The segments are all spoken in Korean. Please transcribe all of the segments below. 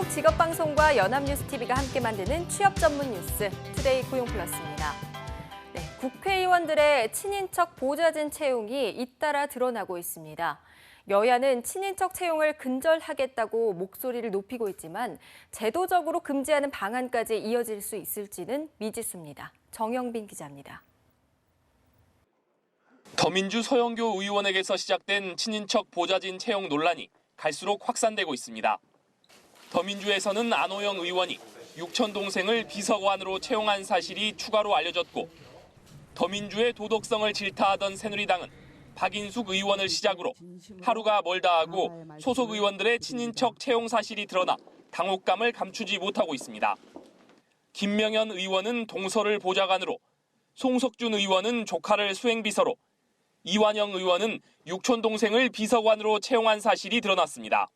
한국직업방송과 연합뉴스TV가 함께 만드는 취업 전문 뉴스, 투데이 고용플러스입니다. 네, 국회의원들의 친인척 보좌진 채용이 잇따라 드러나고 있습니다. 여야는 친인척 채용을 근절하겠다고 목소리를 높이고 있지만 제도적으로 금지하는 방안까지 이어질 수 있을지는 미지수입니다. 정영빈 기자입니다. 더민주 서영교 의원에게서 시작된 친인척 보좌진 채용 논란이 갈수록 확산되고 있습니다. 더민주에서는 안호영 의원이 육촌 동생을 비서관으로 채용한 사실이 추가로 알려졌고, 더민주의 도덕성을 질타하던 새누리당은 박인숙 의원을 시작으로 하루가 멀다 하고 소속 의원들의 친인척 채용 사실이 드러나 당혹감을 감추지 못하고 있습니다. 김명현 의원은 동서를 보좌관으로, 송석준 의원은 조카를 수행비서로, 이완영 의원은 육촌 동생을 비서관으로 채용한 사실이 드러났습니다.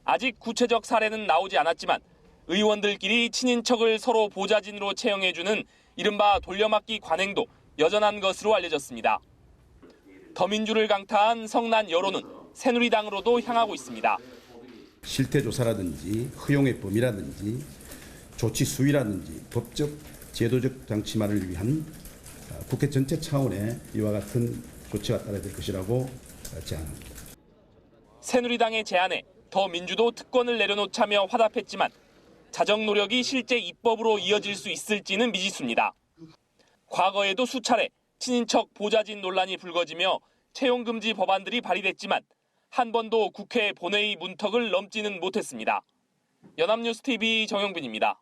아직 구체적 사례는 나오지 않았지만 의원들끼리 친인척을 서로 보좌진으로 채용해주는 이른바 돌려막기 관행도 여전한 것으로 알려졌습니다. 더민주를 강타한 성난 여론은 새누리당으로도 향하고 있습니다. 실태조사라든지 허용의 범위라든지 조치 수위라든지 법적, 제도적 장치만을 위한 국회 전체 차원의 이와 같은 조치가 따라야 될 것이라고 제안합니다. 새누리당의 제안에 더민주도 특권을 내려놓자며 화답했지만 자정 노력이 실제 입법으로 이어질 수 있을지는 미지수입니다. 과거에도 수차례 친인척 보좌진 논란이 불거지며 채용금지 법안들이 발의됐지만 한 번도 국회 본회의 문턱을 넘지는 못했습니다. 연합뉴스TV 정영빈입니다.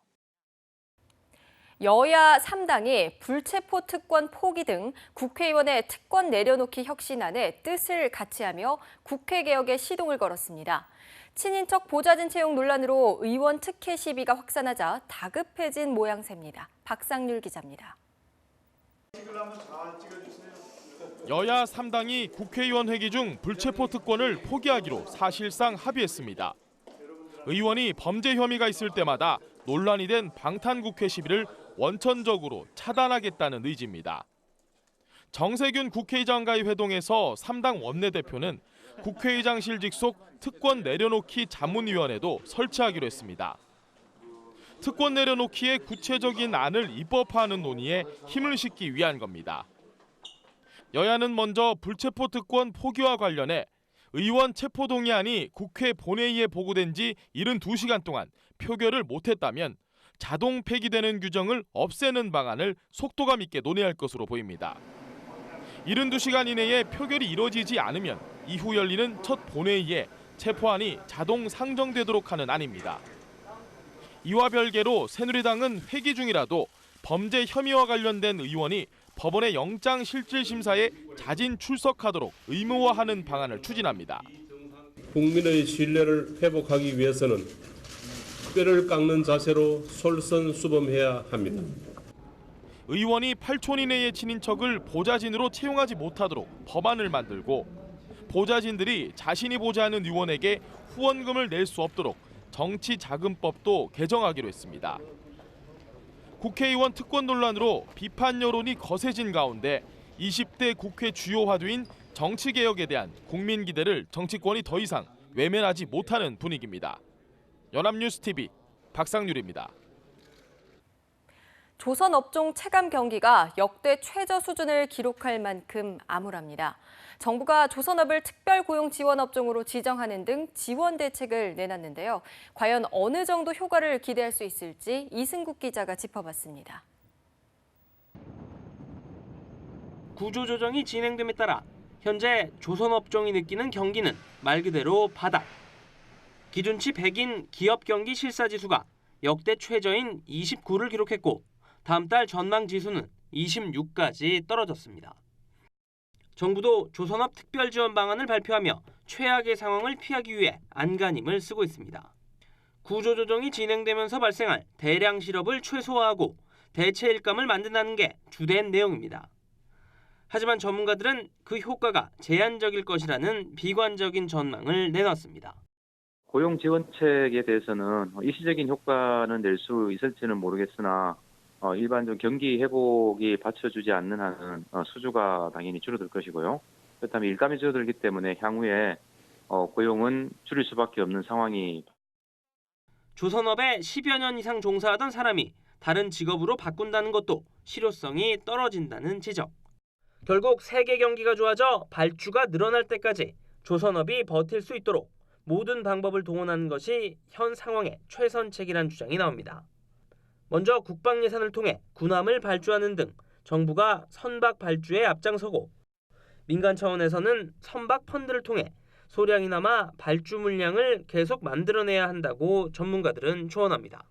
여야 3당이 불체포 특권 포기 등 국회의원의 특권 내려놓기 혁신안에 뜻을 같이하며 국회 개혁에 시동을 걸었습니다. 친인척 보좌진 채용 논란으로 의원 특혜 시비가 확산하자 다급해진 모양새입니다. 박상률 기자입니다. 여야 3당이 국회의원 회기 중 불체포 특권을 포기하기로 사실상 합의했습니다. 의원이 범죄 혐의가 있을 때마다 논란이 된 방탄국회 시비를 원천적으로 차단하겠다는 의지입니다. 정세균 국회의장과의 회동에서 3당 원내대표는 국회의장실 직속 특권 내려놓기 자문위원회도 설치하기로 했습니다. 특권 내려놓기의 구체적인 안을 입법화하는 논의에 힘을 싣기 위한 겁니다. 여야는 먼저 불체포 특권 포기와 관련해 의원 체포동의안이 국회 본회의에 보고된 지 72시간 동안 표결을 못했다면 자동 폐기되는 규정을 없애는 방안을 속도감 있게 논의할 것으로 보입니다. 72시간 이내에 표결이 이뤄지지 않으면 이후 열리는 첫 본회의에 체포안이 자동 상정되도록 하는 안입니다. 이와 별개로 새누리당은 회기 중이라도 범죄 혐의와 관련된 의원이 법원의 영장실질심사에 자진 출석하도록 의무화하는 방안을 추진합니다. 국민의 신뢰를 회복하기 위해서는 뼈를 깎는 자세로 솔선수범해야 합니다. 의원이 8촌 이내의 친인척을 보좌진으로 채용하지 못하도록 법안을 만들고 보좌진들이 자신이 보좌하는 의원에게 후원금을 낼 수 없도록 정치자금법도 개정하기로 했습니다. 국회의원 특권 논란으로 비판 여론이 거세진 가운데 20대 국회 주요 화두인 정치개혁에 대한 국민 기대를 정치권이 더 이상 외면하지 못하는 분위기입니다. 연합뉴스TV 박상률입니다. 조선업종 체감 경기가 역대 최저 수준을 기록할 만큼 암울합니다. 정부가 조선업을 특별고용지원업종으로 지정하는 등 지원 대책을 내놨는데요. 과연 어느 정도 효과를 기대할 수 있을지 이승국 기자가 짚어봤습니다. 구조조정이 진행됨에 따라 현재 조선업종이 느끼는 경기는 말 그대로 바닥. 기준치 100인 기업경기 실사지수가 역대 최저인 29를 기록했고 다음 달 전망지수는 26까지 떨어졌습니다. 정부도 조선업 특별지원 방안을 발표하며 최악의 상황을 피하기 위해 안간힘을 쓰고 있습니다. 구조조정이 진행되면서 발생할 대량 실업을 최소화하고 대체 일감을 만든다는 게 주된 내용입니다. 하지만 전문가들은 그 효과가 제한적일 것이라는 비관적인 전망을 내놨습니다. 고용지원책에 대해서는 일시적인 효과는 낼 수 있을지는 모르겠으나 일반적으로 경기 회복이 받쳐주지 않는 한은 수주가 당연히 줄어들 것이고요. 그렇다면 일감이 줄어들기 때문에 향후에 고용은 줄일 수밖에 없는 상황이. 조선업에 10여 년 이상 종사하던 사람이 다른 직업으로 바꾼다는 것도 실효성이 떨어진다는 지적. 결국 세계 경기가 좋아져 발주가 늘어날 때까지 조선업이 버틸 수 있도록 모든 방법을 동원하는 것이 현 상황의 최선책이란 주장이 나옵니다. 먼저 국방 예산을 통해 군함을 발주하는 등 정부가 선박 발주에 앞장서고, 민간 차원에서는 선박 펀드를 통해 소량이나마 발주 물량을 계속 만들어내야 한다고 전문가들은 조언합니다.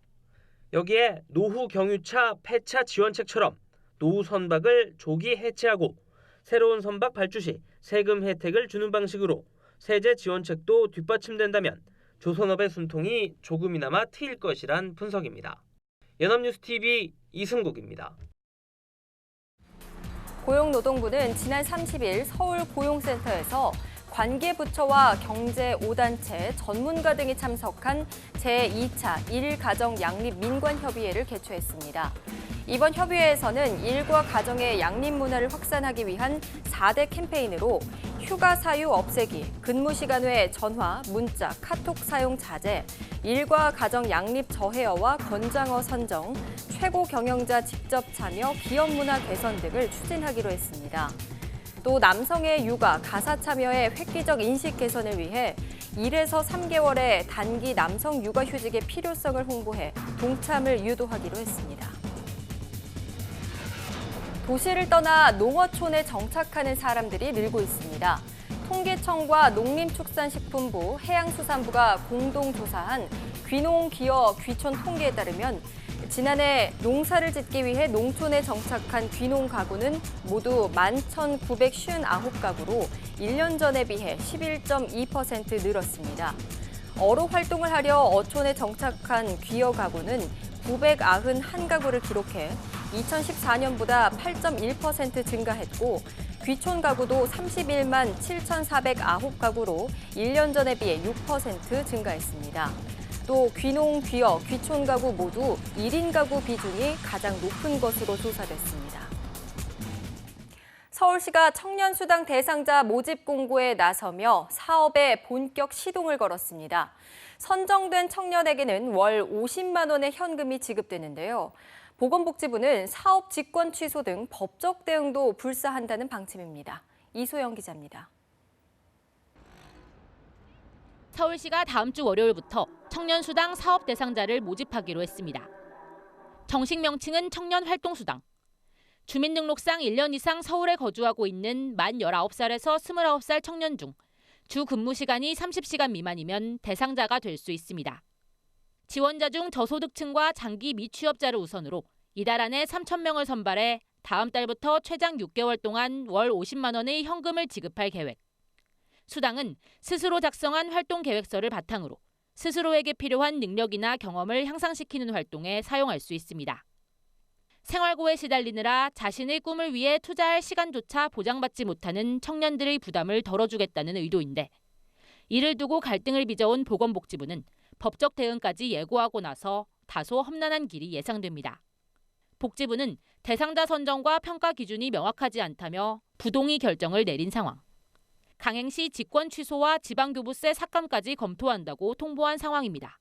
여기에 노후 경유차 폐차 지원책처럼 노후 선박을 조기 해체하고 새로운 선박 발주 시 세금 혜택을 주는 방식으로 세제 지원책도 뒷받침된다면 조선업의 숨통이 조금이나마 트일 것이란 분석입니다. 연합뉴스TV 이승국입니다. 고용노동부는 지난 30일 서울 고용센터에서 관계부처와 경제 5단체, 전문가 등이 참석한 제2차 1가정 양립 민관협의회를 개최했습니다. 이번 협의회에서는 일과 가정의 양립 문화를 확산하기 위한 4대 캠페인으로 휴가 사유 없애기, 근무 시간 외 전화, 문자, 카톡 사용 자제, 일과 가정 양립 저해어와 권장어 선정, 최고 경영자 직접 참여, 기업 문화 개선 등을 추진하기로 했습니다. 또 남성의 육아, 가사 참여의 획기적 인식 개선을 위해 1에서 3개월의 단기 남성 육아휴직의 필요성을 홍보해 동참을 유도하기로 했습니다. 도시를 떠나 농어촌에 정착하는 사람들이 늘고 있습니다. 통계청과 농림축산식품부, 해양수산부가 공동 조사한 귀농, 귀어, 귀촌 통계에 따르면 지난해 농사를 짓기 위해 농촌에 정착한 귀농 가구는 모두 11,959가구로 1년 전에 비해 11.2% 늘었습니다. 어로 활동을 하려 어촌에 정착한 귀어 가구는 991가구를 기록해 2014년보다 8.1% 증가했고, 귀촌 가구도 31만 7,409가구로 1년 전에 비해 6% 증가했습니다. 또 귀농, 귀어, 귀촌 가구 모두 1인 가구 비중이 가장 높은 것으로 조사됐습니다. 서울시가 청년수당 대상자 모집 공고에 나서며 사업에 본격 시동을 걸었습니다. 선정된 청년에게는 월 50만 원의 현금이 지급되는데요. 보건복지부는 사업 직권 취소 등 법적 대응도 불사한다는 방침입니다. 이소영 기자입니다. 서울시가 다음 주 월요일부터 청년수당 사업 대상자를 모집하기로 했습니다. 정식 명칭은 청년활동수당. 주민등록상 1년 이상 서울에 거주하고 있는 만 19살에서 29살 청년 중 주 근무 시간이 30시간 미만이면 대상자가 될 수 있습니다. 지원자 중 저소득층과 장기 미취업자를 우선으로 이달 안에 3,000명을 선발해 다음 달부터 최장 6개월 동안 월 50만 원의 현금을 지급할 계획. 수당은 스스로 작성한 활동 계획서를 바탕으로 스스로에게 필요한 능력이나 경험을 향상시키는 활동에 사용할 수 있습니다. 생활고에 시달리느라 자신의 꿈을 위해 투자할 시간조차 보장받지 못하는 청년들의 부담을 덜어주겠다는 의도인데, 이를 두고 갈등을 빚어온 보건복지부는 법적 대응까지 예고하고 나서 다소 험난한 길이 예상됩니다. 복지부는 대상자 선정과 평가 기준이 명확하지 않다며 부동의 결정을 내린 상황. 강행시 직권 취소와 지방교부세 삭감까지 검토한다고 통보한 상황입니다.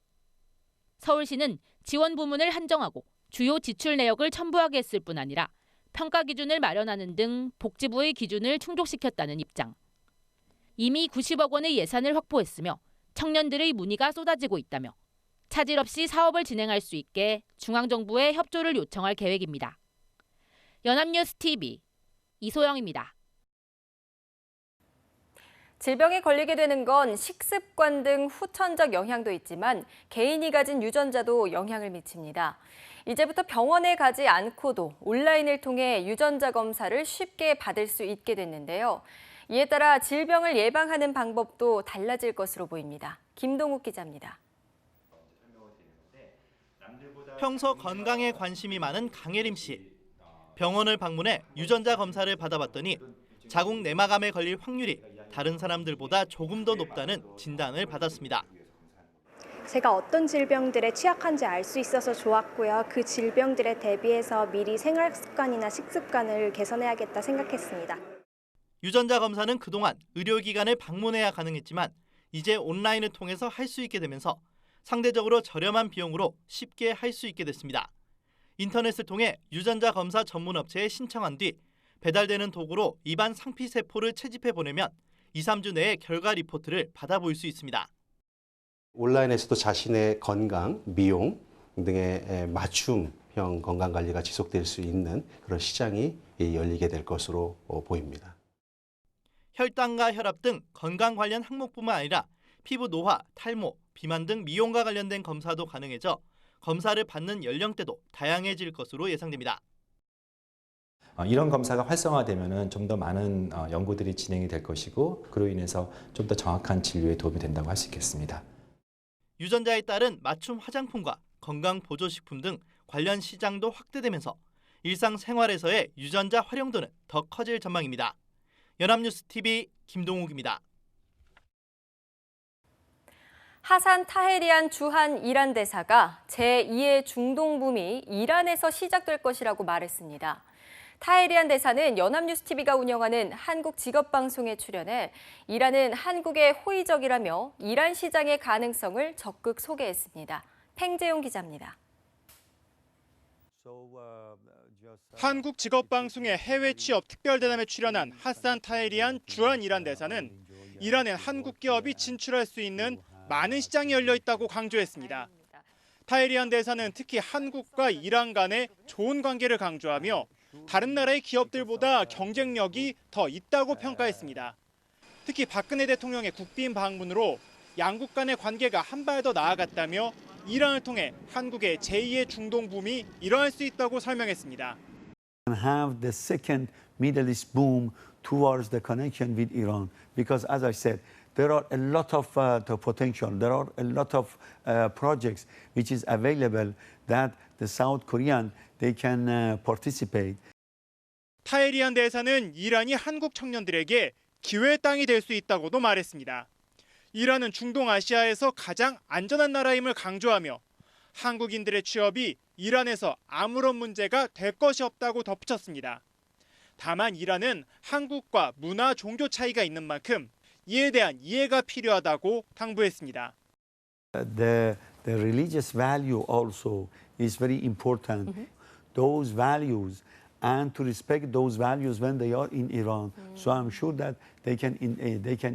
서울시는 지원 부문을 한정하고 주요 지출 내역을 첨부하게 했을 뿐 아니라 평가 기준을 마련하는 등 복지부의 기준을 충족시켰다는 입장. 이미 90억 원의 예산을 확보했으며 청년들의 문의가 쏟아지고 있다며 차질 없이 사업을 진행할 수 있게 중앙정부에 협조를 요청할 계획입니다. 연합뉴스TV 이소영입니다. 질병에 걸리게 되는 건 식습관 등 후천적 영향도 있지만 개인이 가진 유전자도 영향을 미칩니다. 이제부터 병원에 가지 않고도 온라인을 통해 유전자 검사를 쉽게 받을 수 있게 됐는데요. 이에 따라 질병을 예방하는 방법도 달라질 것으로 보입니다. 김동욱 기자입니다. 평소 건강에 관심이 많은 강예림 씨. 병원을 방문해 유전자 검사를 받아봤더니 자궁 내막암에 걸릴 확률이 다른 사람들보다 조금 더 높다는 진단을 받았습니다. 제가 어떤 질병들에 취약한지 알 수 있어서 좋았고요. 그 질병들에 대비해서 미리 생활 습관이나 식습관을 개선해야겠다 생각했습니다. 유전자 검사는 그동안 의료기관을 방문해야 가능했지만 이제 온라인을 통해서 할 수 있게 되면서 상대적으로 저렴한 비용으로 쉽게 할 수 있게 됐습니다. 인터넷을 통해 유전자 검사 전문 업체에 신청한 뒤 배달되는 도구로 입안 상피 세포를 채집해 보내면 2, 3주 내에 결과 리포트를 받아볼 수 있습니다. 온라인에서도 자신의 건강, 미용 등의 맞춤형 건강관리가 지속될 수 있는 그런 시장이 열리게 될 것으로 보입니다. 혈당과 혈압 등 건강 관련 항목뿐만 아니라 피부 노화, 탈모, 비만 등 미용과 관련된 검사도 가능해져 검사를 받는 연령대도 다양해질 것으로 예상됩니다. 이런 검사가 활성화되면 좀 더 많은 연구들이 진행이 될 것이고 그로 인해서 좀 더 정확한 진료에 도움이 된다고 할 수 있겠습니다. 유전자에 따른 맞춤 화장품과 건강 보조식품 등 관련 시장도 확대되면서 일상생활에서의 유전자 활용도는 더 커질 전망입니다. 연합뉴스TV 김동욱입니다. 하산 타헤리안 주한 이란 대사가 제2의 중동붐이 이란에서 시작될 것이라고 말했습니다. 타헤리안 대사는 연합뉴스TV가 운영하는 한국 직업방송에 출연해 이란은 한국의 호의적이라며 이란 시장의 가능성을 적극 소개했습니다. 팽재용 기자입니다. 한국 직업방송의 해외 취업 특별대담에 출연한 하산 타헤리안 주한 이란 대사는 이란엔 한국 기업이 진출할 수 있는 많은 시장이 열려 있다고 강조했습니다. 타헤리안 대사는 특히 한국과 이란 간의 좋은 관계를 강조하며 다른 나라의 기업들보다 경쟁력이 더 있다고 평가했습니다. 특히 박근혜 대통령의 국빈 방문으로 양국 간의 관계가 한 발 더 나아갔다며 이란을 통해 한국의 제2의 중동 붐이 일어날 수 있다고 설명했습니다. Have the second Middle East boom towards the connection with Iran, because as I said, there are a lot of the potential. There are a lot of projects which is available that the South Korean they can participate. 타헤리안 대사는 이란이 한국 청년들에게 기회의 땅이 될 수 있다고도 말했습니다. 이란은 중동아시아에서 가장 안전한 나라임을 강조하며 한국인들의 취업이 이란에서 아무런 문제가 될 것이 없다고 덧붙였습니다. 다만 이란은 한국과 문화, 종교 차이가 있는 만큼 이에 대한 이해가 필요하다고 당부했습니다. The religious value also is very important. Those values and to respect those values when they are in Iran. So I'm sure that they can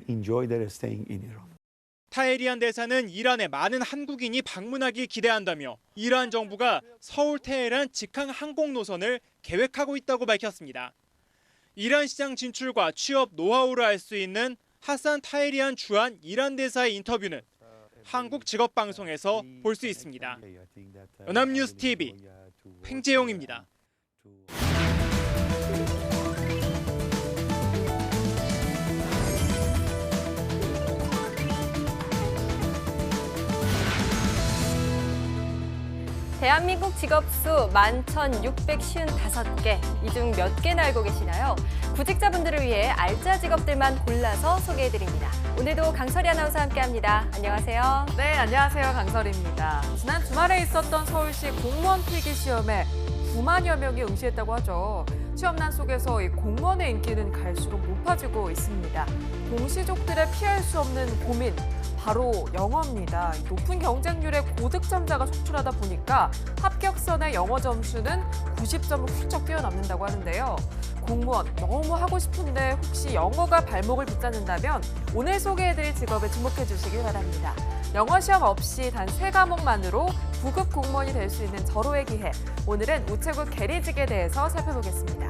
enjoy their staying in Iran. 타헤리안 대사는 이란에 많은 한국인이 방문하길 기대한다며 이란 정부가 서울 테헤란 직항 항공 노선을 계획하고 있다고 밝혔습니다. 이란 시장 진출과 취업 노하우를 알 수 있는 하산 타헤리안 주한 이란 대사의 인터뷰는 한국 직업방송에서 볼 수 있습니다. 연합뉴스TV 팽재용입니다. 대한민국 직업수 11,655개, 이 중 몇 개나 알고 계시나요? 구직자분들을 위해 알짜 직업들만 골라서 소개해드립니다. 오늘도 강설이 아나운서와 함께합니다. 안녕하세요. 네, 안녕하세요. 강설입니다. 지난 주말에 있었던 서울시 공무원 필기시험에 9만여 명이 응시했다고 하죠. 시험난 속에서 이 공무원의 인기는 갈수록 높아지고 있습니다. 공시족들의 피할 수 없는 고민, 바로 영어입니다. 높은 경쟁률의 고득점자가 속출하다 보니까 합격선의 영어 점수는 90점을 훌쩍 뛰어넘는다고 하는데요. 공무원 너무 하고 싶은데 혹시 영어가 발목을 붙잡는다면 오늘 소개해드릴 직업에 주목해 주시길 바랍니다. 영어 시험 없이 단 3과목만으로 9급 공무원이 될 수 있는 절호의 기회. 오늘은 우체국 계리직에 대해서 살펴보겠습니다.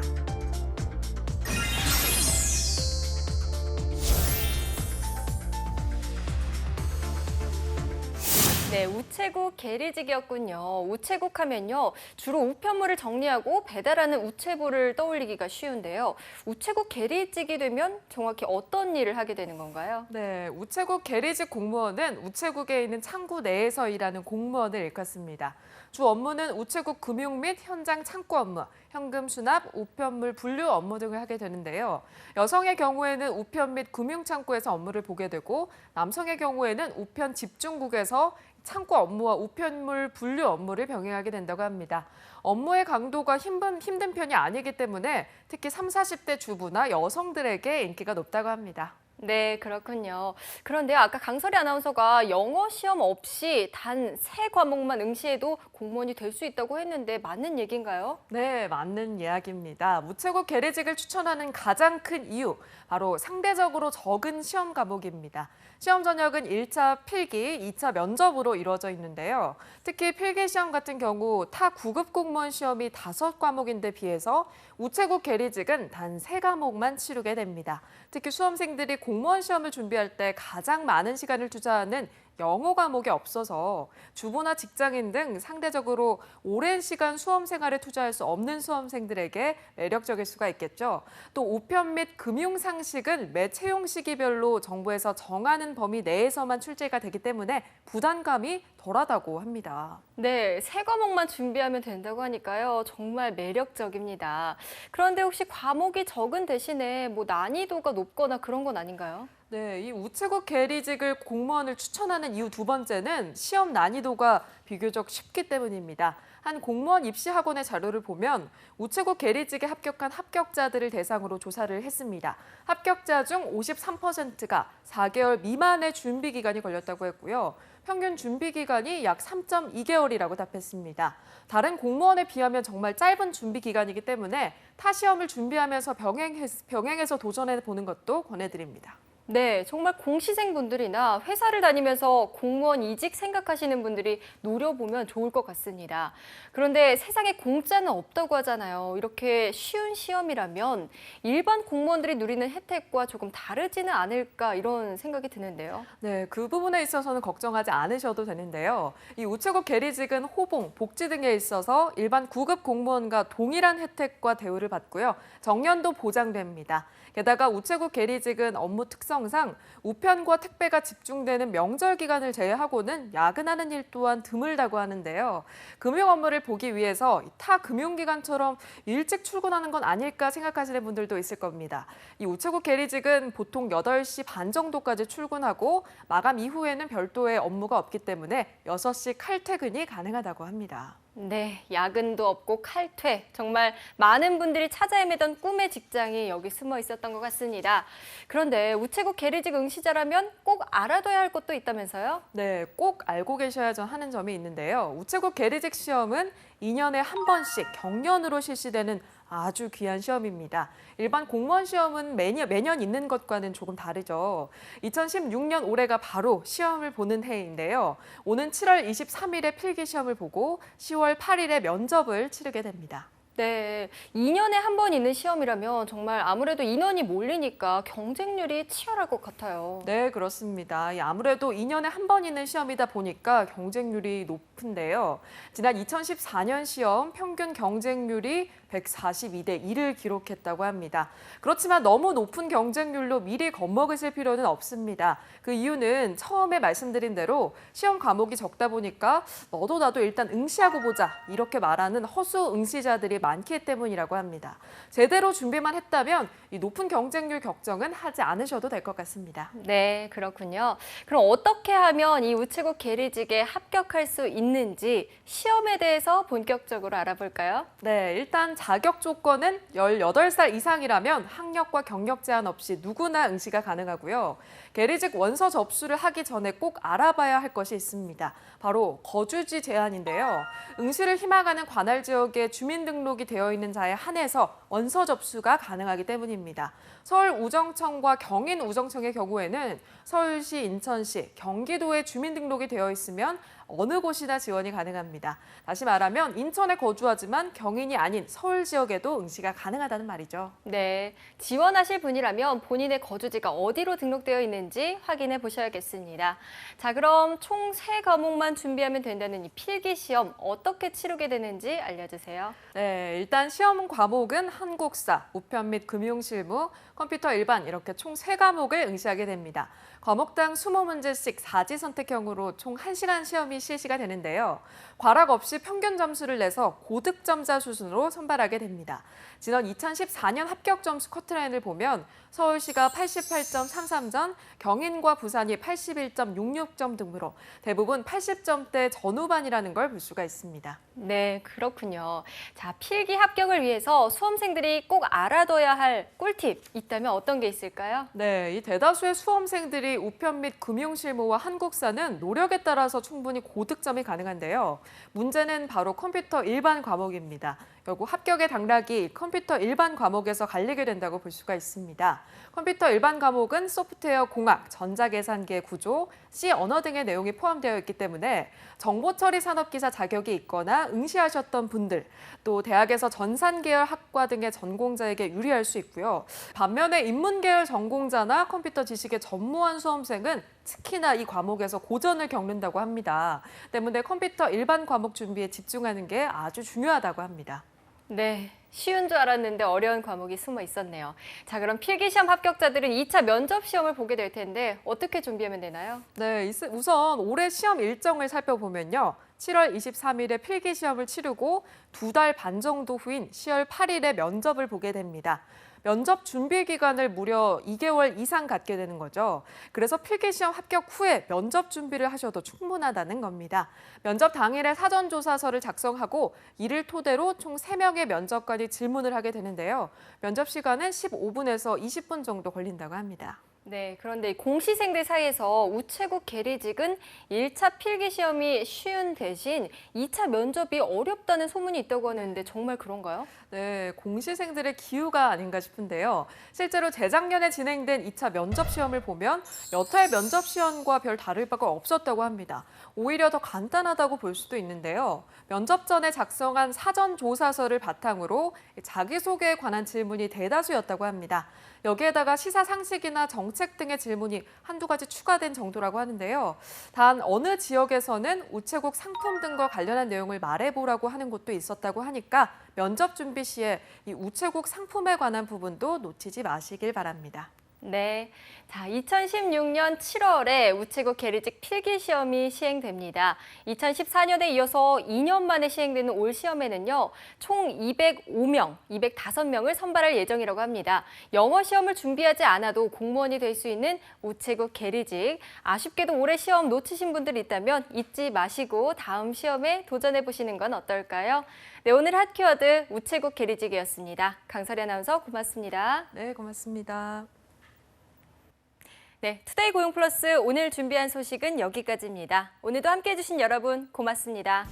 네, 우체국 계리직이었군요. 우체국 하면요, 주로 우편물을 정리하고 배달하는 우체부를 떠올리기가 쉬운데요. 우체국 계리직이 되면 정확히 어떤 일을 하게 되는 건가요? 네, 우체국 계리직 공무원은 우체국에 있는 창구 내에서 일하는 공무원을 일컫습니다. 주 업무는 우체국 금융 및 현장 창구 업무, 현금 수납, 우편물 분류 업무 등을 하게 되는데요. 여성의 경우에는 우편 및 금융 창구에서 업무를 보게 되고 남성의 경우에는 우편 집중국에서 창구 업무와 우편물 분류 업무를 병행하게 된다고 합니다. 업무의 강도가 힘든 편이 아니기 때문에 특히 30, 40대 주부나 여성들에게 인기가 높다고 합니다. 네, 그렇군요. 그런데요, 아까 강설희 아나운서가 영어 시험 없이 단 3과목만 응시해도 공무원이 될 수 있다고 했는데 맞는 얘기인가요? 네, 맞는 이야기입니다. 우체국 계리직을 추천하는 가장 큰 이유, 바로 상대적으로 적은 시험 과목입니다. 시험 전형은 1차 필기, 2차 면접으로 이루어져 있는데요. 특히 필기 시험 같은 경우 타 9급 공무원 시험이 5과목인데 비해서 우체국 계리직은 단 3과목만 치르게 됩니다. 특히 수험생들이 공무원 시험을 준비할 때 가장 많은 시간을 투자하는 영어 과목이 없어서 주부나 직장인 등 상대적으로 오랜 시간 수험 생활에 투자할 수 없는 수험생들에게 매력적일 수가 있겠죠. 또 우편 및 금융 상식은 매 채용 시기별로 정부에서 정하는 범위 내에서만 출제가 되기 때문에 부담감이 덜하다고 합니다. 네, 3과목만 준비하면 된다고 하니까요. 정말 매력적입니다. 그런데 혹시 과목이 적은 대신에 난이도가 높거나 그런 건 아닌가요? 네, 이 우체국 계리직을 공무원을 추천하는 이유 두 번째는 시험 난이도가 비교적 쉽기 때문입니다. 한 공무원 입시 학원의 자료를 보면 우체국 계리직에 합격한 합격자들을 대상으로 조사를 했습니다. 합격자 중 53%가 4개월 미만의 준비 기간이 걸렸다고 했고요. 평균 준비 기간이 약 3.2개월이라고 답했습니다. 다른 공무원에 비하면 정말 짧은 준비 기간이기 때문에 타 시험을 준비하면서 병행해서 도전해 보는 것도 권해드립니다. 네, 정말 공시생분들이나 회사를 다니면서 공무원 이직 생각하시는 분들이 노려보면 좋을 것 같습니다. 그런데 세상에 공짜는 없다고 하잖아요. 이렇게 쉬운 시험이라면 일반 공무원들이 누리는 혜택과 조금 다르지는 않을까 이런 생각이 드는데요. 네, 그 부분에 있어서는 걱정하지 않으셔도 되는데요. 이 우체국 계리직은 호봉, 복지 등에 있어서 일반 9급 공무원과 동일한 혜택과 대우를 받고요. 정년도 보장됩니다. 게다가 우체국 계리직은 업무 특성상 우편과 택배가 집중되는 명절 기간을 제외하고는 야근하는 일 또한 드물다고 하는데요. 금융 업무를 보기 위해서 타 금융기관처럼 일찍 출근하는 건 아닐까 생각하시는 분들도 있을 겁니다. 이 우체국 계리직은 보통 8시 반 정도까지 출근하고 마감 이후에는 별도의 업무가 없기 때문에 6시 칼퇴근이 가능하다고 합니다. 네, 야근도 없고 칼퇴. 정말 많은 분들이 찾아 헤매던 꿈의 직장이 여기 숨어 있었던 것 같습니다. 그런데 우체국 계리직 응시자라면 꼭 알아둬야 할 것도 있다면서요? 네, 꼭 알고 계셔야죠 하는 점이 있는데요. 우체국 계리직 시험은 2년에 한 번씩 경연으로 실시되는 아주 귀한 시험입니다. 일반 공무원 시험은 매년 있는 것과는 조금 다르죠. 2016년 올해가 바로 시험을 보는 해인데요. 오는 7월 23일에 필기 시험을 보고 10월 8일에 면접을 치르게 됩니다. 네, 2년에 한 번 있는 시험이라면 정말 아무래도 인원이 몰리니까 경쟁률이 치열할 것 같아요. 네, 그렇습니다. 아무래도 2년에 한 번 있는 시험이다 보니까 경쟁률이 높은데요. 지난 2014년 시험 평균 경쟁률이 142대 1을 기록했다고 합니다. 그렇지만 너무 높은 경쟁률로 미리 겁먹으실 필요는 없습니다. 그 이유는 처음에 말씀드린 대로 시험 과목이 적다 보니까 너도 나도 일단 응시하고 보자 이렇게 말하는 허수 응시자들이 많기 때문이라고 합니다. 제대로 준비만 했다면 이 높은 경쟁률 걱정은 하지 않으셔도 될 것 같습니다. 네, 그렇군요. 그럼 어떻게 하면 이 우체국 계리직에 합격할 수 있는지 시험에 대해서 본격적으로 알아볼까요? 네, 일단 자격 조건은 18살 이상이라면 학력과 경력 제한 없이 누구나 응시가 가능하고요. 계리직 원서 접수를 하기 전에 꼭 알아봐야 할 것이 있습니다. 바로 거주지 제한인데요. 응시를 희망하는 관할 지역에 주민등록이 되어 있는 자에 한해서 원서 접수가 가능하기 때문입니다. 서울우정청과 경인우정청의 경우에는 서울시, 인천시, 경기도에 주민등록이 되어 있으면 어느 곳이나 지원이 가능합니다. 다시 말하면 인천에 거주하지만 경인이 아닌 서울 지역에도 응시가 가능하다는 말이죠. 네, 지원하실 분이라면 본인의 거주지가 어디로 등록되어 있는지 확인해 보셔야겠습니다. 자, 그럼 총 3과목만 준비하면 된다는 이 필기시험 어떻게 치르게 되는지 알려주세요. 네, 일단 시험 과목은 한국사, 우편 및 금융실무, 컴퓨터 일반 이렇게 총 3과목을 응시하게 됩니다. 과목당 20문제씩 4지 선택형으로 총 1시간 시험이 실시가 되는데요. 과락 없이 평균 점수를 내서 고득점자 수준으로 선발하게 됩니다. 지난 2014년 합격 점수 커트라인을 보면 서울시가 88.33점, 경인과 부산이 81.66점 등으로 대부분 80점대 전후반이라는 걸 볼 수가 있습니다. 네, 그렇군요. 자, 필기 합격을 위해서 수험생들이 꼭 알아둬야 할 꿀팁 있다면 어떤 게 있을까요? 네, 이 대다수의 수험생들이 우편 및 금융실무와 한국사는 노력에 따라서 충분히 고득점이 가능한데요. 문제는 바로 컴퓨터 일반 과목입니다. 결국 합격의 당락이 컴퓨터 일반 과목에서 갈리게 된다고 볼 수가 있습니다. 컴퓨터 일반 과목은 소프트웨어 공학, 전자계산기의 구조, C 언어 등의 내용이 포함되어 있기 때문에 정보처리 산업기사 자격이 있거나 응시하셨던 분들, 또 대학에서 전산계열 학과 등의 전공자에게 유리할 수 있고요. 반면에 인문계열 전공자나 컴퓨터 지식의 전무한 수험생은 특히나 이 과목에서 고전을 겪는다고 합니다. 때문에 컴퓨터 일반 과목 준비에 집중하는 게 아주 중요하다고 합니다. 네, 쉬운 줄 알았는데 어려운 과목이 숨어 있었네요. 자, 그럼 필기시험 합격자들은 2차 면접 시험을 보게 될 텐데 어떻게 준비하면 되나요? 네, 우선 올해 시험 일정을 살펴보면요. 7월 23일에 필기시험을 치르고 2달 반 정도 후인 10월 8일에 면접을 보게 됩니다. 면접 준비 기간을 무려 2개월 이상 갖게 되는 거죠. 그래서 필기시험 합격 후에 면접 준비를 하셔도 충분하다는 겁니다. 면접 당일에 사전조사서를 작성하고 이를 토대로 총 3명의 면접관이 질문을 하게 되는데요. 면접 시간은 15분에서 20분 정도 걸린다고 합니다. 네, 그런데 공시생들 사이에서 우체국 계리직은 1차 필기시험이 쉬운 대신 2차 면접이 어렵다는 소문이 있다고 하는데 정말 그런가요? 네, 공시생들의 기우가 아닌가 싶은데요. 실제로 재작년에 진행된 2차 면접 시험을 보면 여타의 면접 시험과 별 다를 바가 없었다고 합니다. 오히려 더 간단하다고 볼 수도 있는데요. 면접 전에 작성한 사전조사서를 바탕으로 자기소개에 관한 질문이 대다수였다고 합니다. 여기에다가 시사 상식이나 정책 등의 질문이 한두 가지 추가된 정도라고 하는데요. 단 어느 지역에서는 우체국 상품 등과 관련한 내용을 말해보라고 하는 곳도 있었다고 하니까 면접 준비 시에 이 우체국 상품에 관한 부분도 놓치지 마시길 바랍니다. 네, 자, 2016년 7월에 우체국 계리직 필기시험이 시행됩니다. 2014년에 이어서 2년 만에 시행되는 올 시험에는요, 총 205명을 선발할 예정이라고 합니다. 영어 시험을 준비하지 않아도 공무원이 될 수 있는 우체국 계리직. 아쉽게도 올해 시험 놓치신 분들이 있다면 잊지 마시고 다음 시험에 도전해보시는 건 어떨까요? 네, 오늘 핫키워드 우체국 계리직이었습니다. 강설희 아나운서 고맙습니다. 네, 고맙습니다. 네, 투데이 고용 플러스 오늘 준비한 소식은 여기까지입니다. 오늘도 함께해 주신 여러분 고맙습니다.